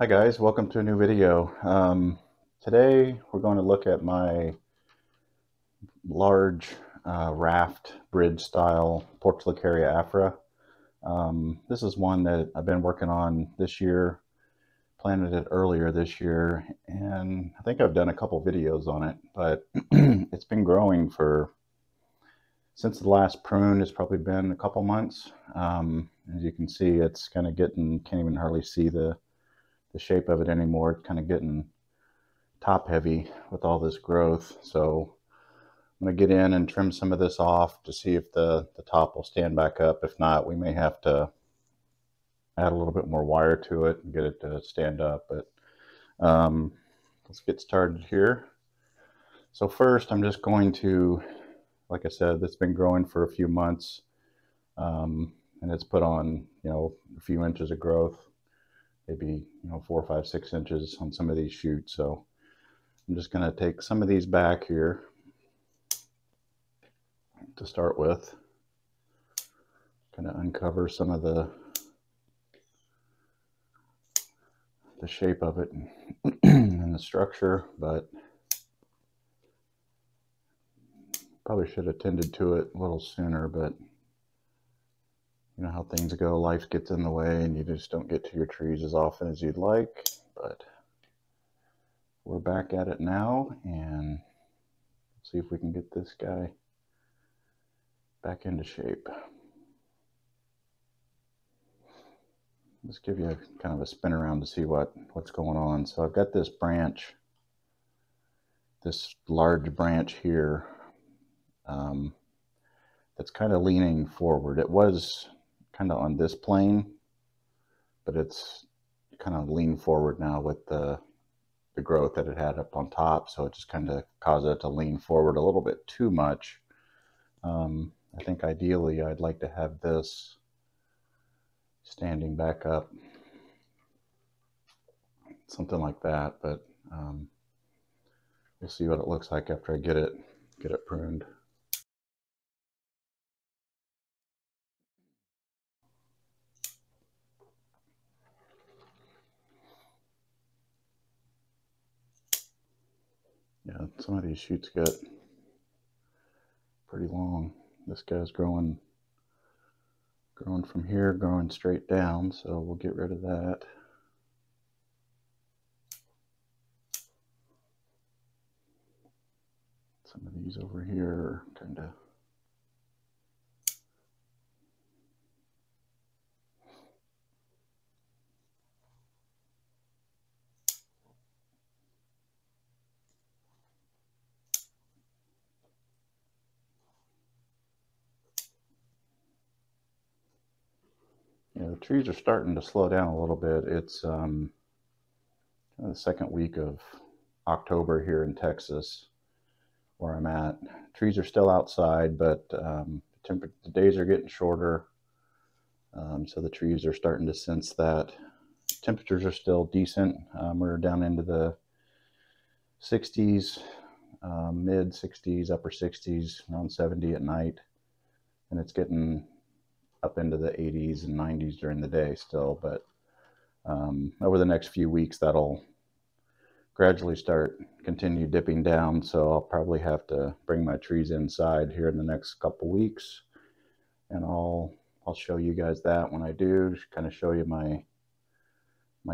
Hi guys, welcome to a new video. Today we're going to look at my large raft bridge style portulacaria afra. This is one that I've been working on this year, planted it earlier this year, and I think I've done a couple videos on it, but it's been growing since the last prune. It's probably been a couple months. As you can see, it's kind of getting, can't even hardly see the shape of it anymore. It's kind of getting top heavy with all this growth. So I'm going to get in and trim some of this off to see if the top will stand back up. If not, we may have to add a little bit more wire to it and get it to stand up. But let's get started here. So first I'm just going to, like I said, it's been growing for a few months, and it's put on, a few inches of growth, maybe 4, 5, 6 inches on some of these shoots. So I'm just going to take some of these back here to start with, kind of uncover some of the shape of it and the structure, but probably should have tended to it a little sooner. But you know how things go, life gets in the way and you just don't get to your trees as often as you'd like. But we're back at it now, and see if we can get this guy back into shape. Let's give you kind of a spin around to see what's going on. So I've got this branch, this large branch here, that's kind of leaning forward. It was kind of on this plane, but it's kind of leaned forward now with the growth that it had up on top. So it just kind of caused it to lean forward a little bit too much. I think ideally I'd like to have this standing back up, something like that, but we'll see what it looks like after I get it pruned. Yeah, some of these shoots get pretty long. This guy's growing from here, growing straight down, so we'll get rid of that. Some of these over here are kind of the trees are starting to slow down a little bit. It's the second week of October here in Texas, where I'm at. Trees are still outside, but the days are getting shorter, so the trees are starting to sense that. Temperatures are still decent. We're down into the 60s, mid 60s, upper 60s, around 70 at night, and it's getting up into the 80s and 90s during the day still. But over the next few weeks that'll gradually continue dipping down, so I'll probably have to bring my trees inside here in the next couple weeks, and I'll show you guys that when I do, kind of show you my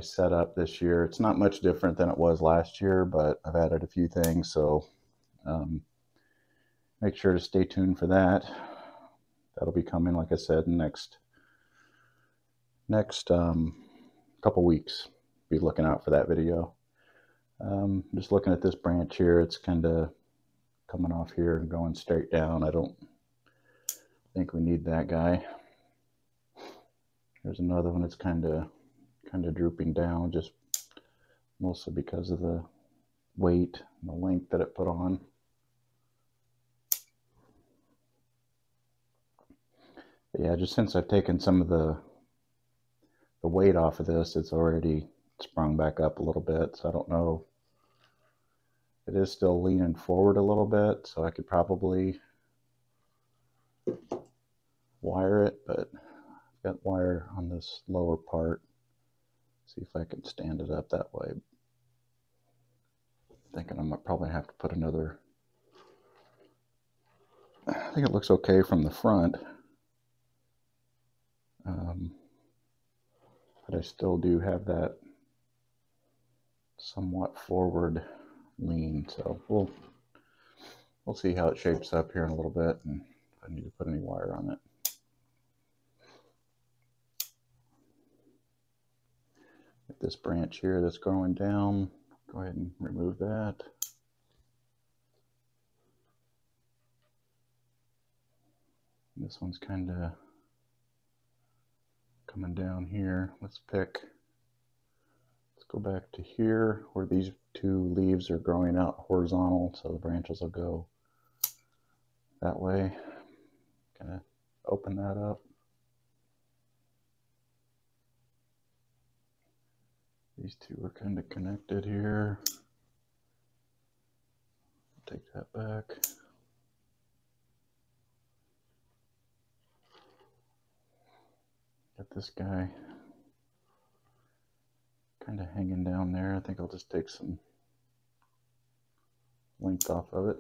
setup this year. It's not much different than it was last year, but I've added a few things, so make sure to stay tuned for that. That'll be coming, like I said, in next couple weeks. Be looking out for that video. Just looking at this branch here, it's kind of coming off here and going straight down. I don't think we need that guy. There's another one that's kind of drooping down, just mostly because of the weight and the length that it put on. But yeah, just since I've taken some of the weight off of this, it's already sprung back up a little bit. So I don't know. It is still leaning forward a little bit, so I could probably wire it, but I've got wire on this lower part See if I can stand it up that way. Thinking I might probably have to put another. I think it looks okay from the front. But I still do have that somewhat forward lean, so we'll see how it shapes up here in a little bit, and if I need to put any wire on it. Get this branch here that's growing down, go ahead and remove that. This one's kind of coming down here. Let's go back to here where these two leaves are growing out horizontal, so the branches will go that way. Kind of open that up. These two are kind of connected here. Take that back. Got this guy kind of hanging down there. I think I'll just take some length off of it.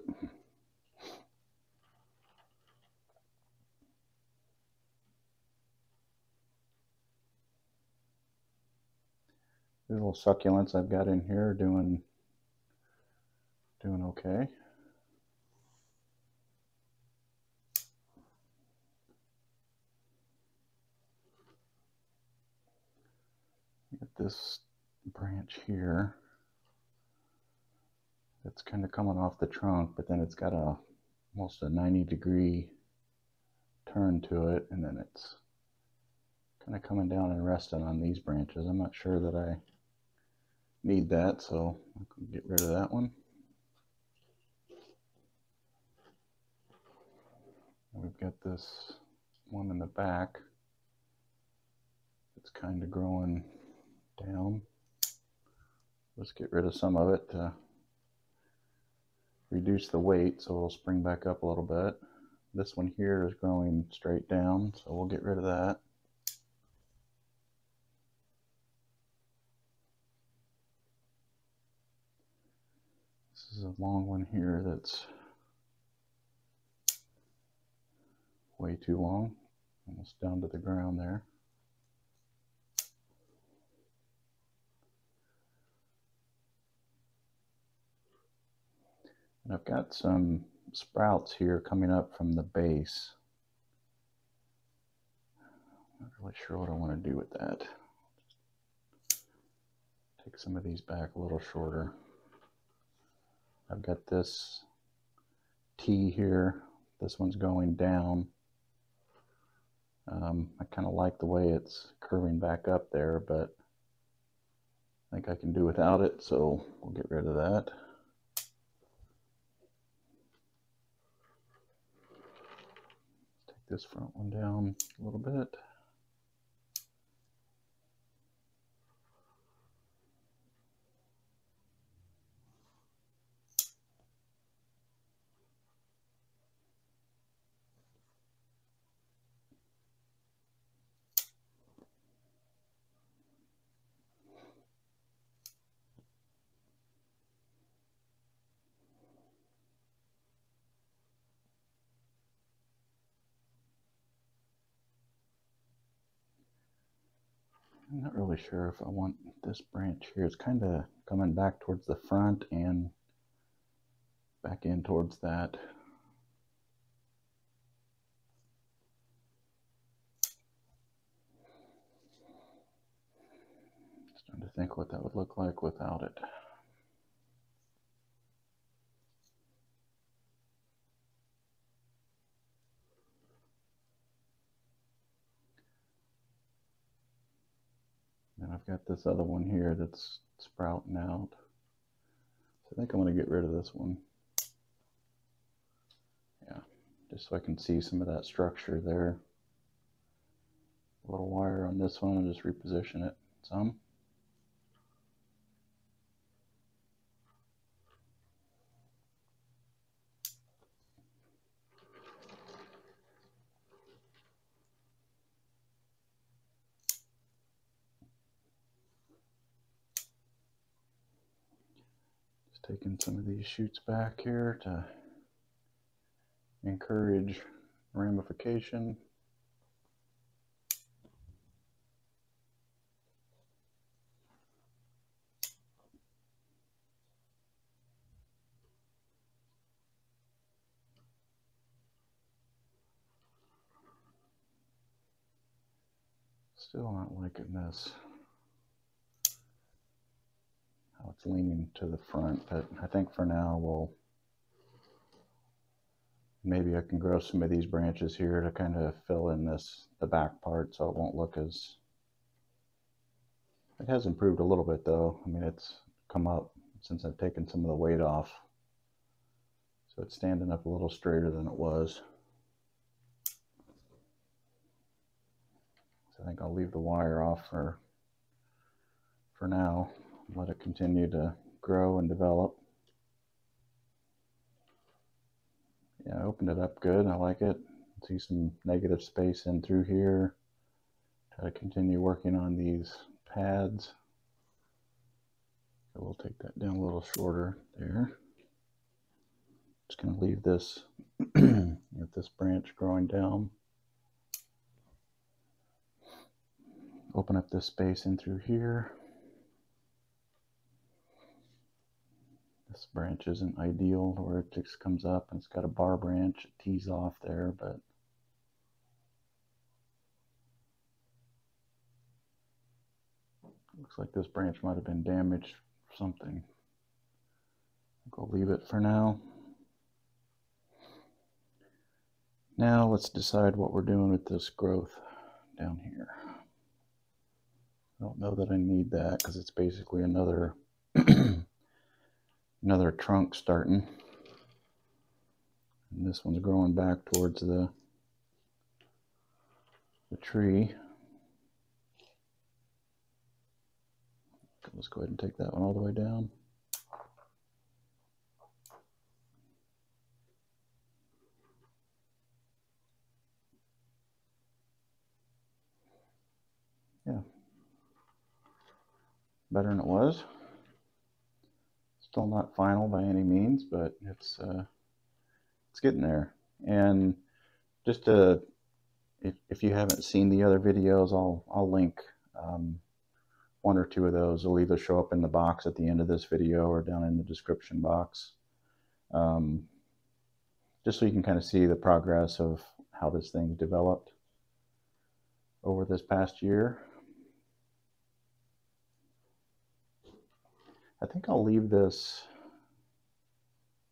The little succulents I've got in here are doing okay. Get this branch here. It's kind of coming off the trunk, but then it's got almost a 90-degree turn to it, and then it's kind of coming down and resting on these branches. I'm not sure that I need that, so I can get rid of that one. We've got this one in the back. It's kind of growing down. Let's get rid of some of it to reduce the weight so it'll spring back up a little bit. This one here is growing straight down, so we'll get rid of that. This is a long one here that's way too long, almost down to the ground there. And I've got some sprouts here coming up from the base. Not really sure what I want to do with that. Take some of these back a little shorter. I've got this T here. This one's going down. I kind of like the way it's curving back up there, but I think I can do without it, so we'll get rid of that. Take this front one down a little bit. I'm not really sure if I want this branch here. It's kind of coming back towards the front and back in towards that. Just trying to think what that would look like without it. And I've got this other one here that's sprouting out. So I think I'm going to get rid of this one. Yeah, just so I can see some of that structure there. A little wire on this one, I'll just reposition it some. Taking some of these shoots back here to encourage ramification. Still not liking this, how it's leaning to the front, but I think for now maybe I can grow some of these branches here to kind of fill in the back part so it won't look as, it has improved a little bit though. I mean, it's come up since I've taken some of the weight off. So it's standing up a little straighter than it was. So I think I'll leave the wire off for now. Let it continue to grow and develop. Yeah, I opened it up good. I like it. See some negative space in through here. Try to continue working on these pads. So we'll take that down a little shorter there. Just going to leave this with this branch growing down. Open up this space in through here. This branch isn't ideal where it just comes up and it's got a bar branch. It tees off there, but looks like this branch might have been damaged or something. I'll leave it for now. Now let's decide what we're doing with this growth down here. I don't know that I need that because it's basically another another trunk starting. And this one's growing back towards the tree. Let's go ahead and take that one all the way down. Yeah, better than it was. Still not final by any means, but it's getting there. And just to, if you haven't seen the other videos, I'll link one or two of those. They'll either show up in the box at the end of this video or down in the description box, just so you can kind of see the progress of how this thing's developed over this past year. I think I'll leave this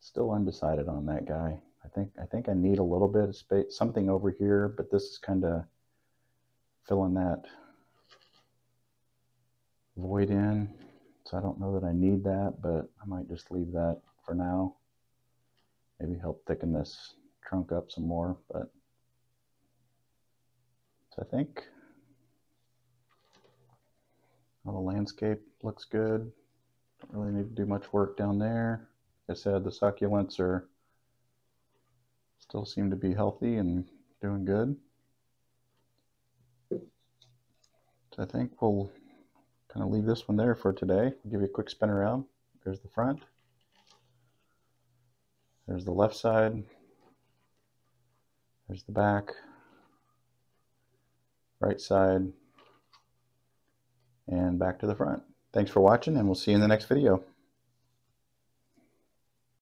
still undecided on that guy. I think I need a little bit of space, something over here, but this is kind of filling that void in. So I don't know that I need that, but I might just leave that for now. Maybe help thicken this trunk up some more, but so I think well, the landscape looks good. Don't really need to do much work down there. Like I said, the succulents are still seem to be healthy and doing good. So I think we'll kind of leave this one there for today. I'll give you a quick spin around. There's the front. There's the left side. There's the back. Right side. And back to the front. Thanks for watching, and we'll see you in the next video.